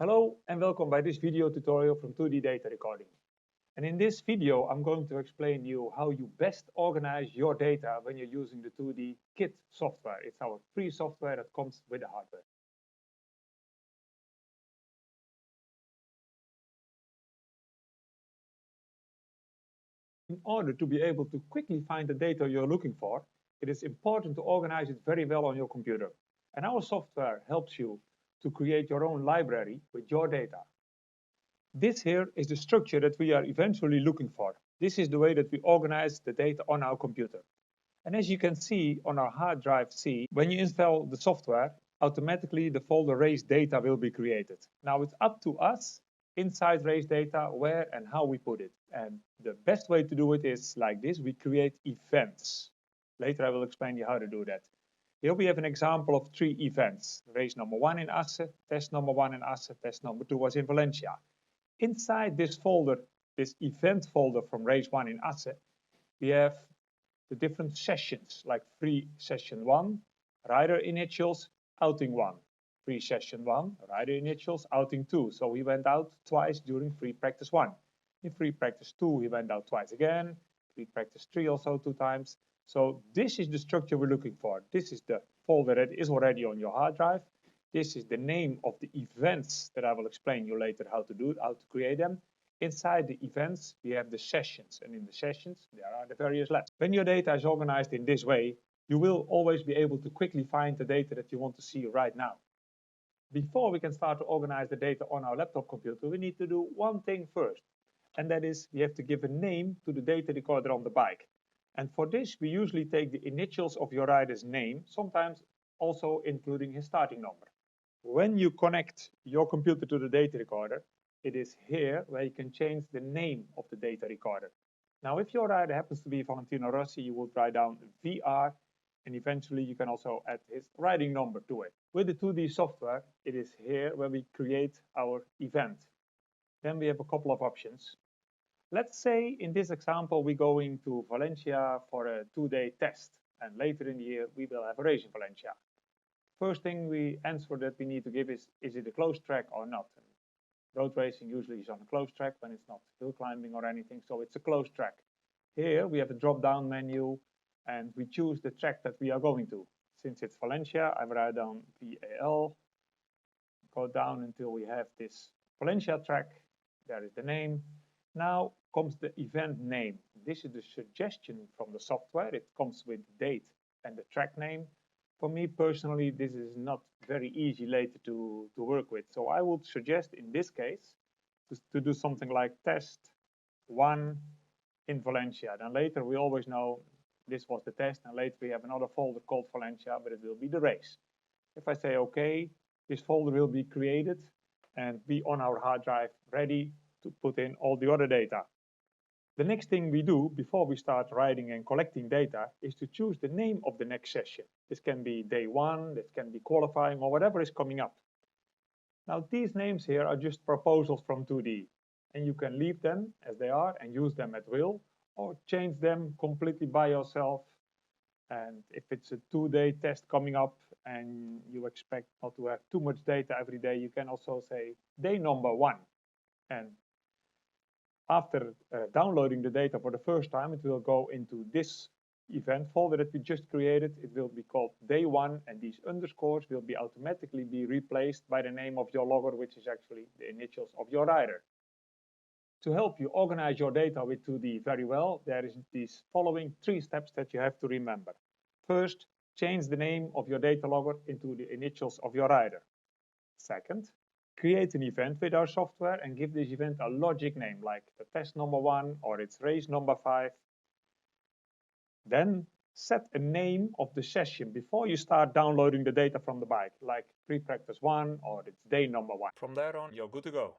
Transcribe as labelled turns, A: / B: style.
A: Hello and welcome by this video tutorial from 2D Data Recording. And in this video, I'm going to explain to you how you best organize your data when you're using the 2D Kit software. It's our free software that comes with the hardware. In order to be able to quickly find the data you're looking for, it is important to organize it very well on your computer. And our software helps you to create your own library with your data. This here is the structure that we are eventually looking for. This is the way that we organize the data on our computer. And as you can see on our hard drive C, when you install the software, automatically the folder race data will be created. Now it's up to us inside race data where and how we put it. And the best way to do it is like this: we create events. Later I will explain you how to do that. Here we have an example of 3 events: race number 1 in Asse, test number 1 in Asse, test number 2 was in Valencia. Inside this folder, this event folder from race 1 in Asse, we have the different sessions, like free session 1, rider initials, outing 1. Free session 1, rider initials, outing 2. So he went out twice during free practice 1. In free practice 2, he went out twice again. Free practice 3 also 2 times. So this is the structure we're looking for. This is the folder that is already on your hard drive. This is the name of the events that I will explain you later how to do, how to create them. Inside the events, we have the sessions, and in the sessions, there are the various labs. When your data is organized in this way, you will always be able to quickly find the data that you want to see right now. Before we can start to organize the data on our laptop computer, we need to do one thing first, and that is we have to give a name to the data recorder on the bike. And for this, we usually take the initials of your rider's name, sometimes also including his starting number. When you connect your computer to the data recorder, it is here where you can change the name of the data recorder. Now, if your rider happens to be Valentino Rossi, you would write down VR, and eventually you can also add his riding number to it. With the 2D software, it is here where we create our event. Then we have a couple of options. Let's say in this example, we're going to Valencia for a 2-day test, and later in the year, we will have a race in Valencia. First thing we answer that we need to give is it a closed track or not? And road racing usually is on a closed track when it's not hill climbing or anything, so it's a closed track. Here we have a drop-down menu, and we choose the track that we are going to. Since it's Valencia, I write down VAL, go down until we have this Valencia track. There is the name. Now comes the event name. This is the suggestion from the software. It comes with the date and the track name. For me personally, this is not very easy later to work with. So I would suggest in this case to do something like test 1 in Valencia. Then later we always know this was the test, and later we have another folder called Valencia, but it will be the race. If I say OK, this folder will be created and be on our hard drive ready to put in all the other data. The next thing we do before we start writing and collecting data is to choose the name of the next session. This can be day 1, this can be qualifying, or whatever is coming up. Now these names here are just proposals from 2D, and you can leave them as they are and use them at will, or change them completely by yourself. And if it's a 2-day test coming up and you expect not to have too much data every day, you can also say day number 1. And after downloading the data for the first time, it will go into this event folder that we just created. It will be called day 1, and these underscores will be automatically be replaced by the name of your logger, which is actually the initials of your rider. To help you organize your data with 2D very well, there is these following 3 steps that you have to remember. First, change the name of your data logger into the initials of your rider. Second, create an event with our software and give this event a logic name like the test number 1 or it's race number 5. Then set a name of the session before you start downloading the data from the bike, like pre-practice 1 or it's day number 1. From there on, you're good to go.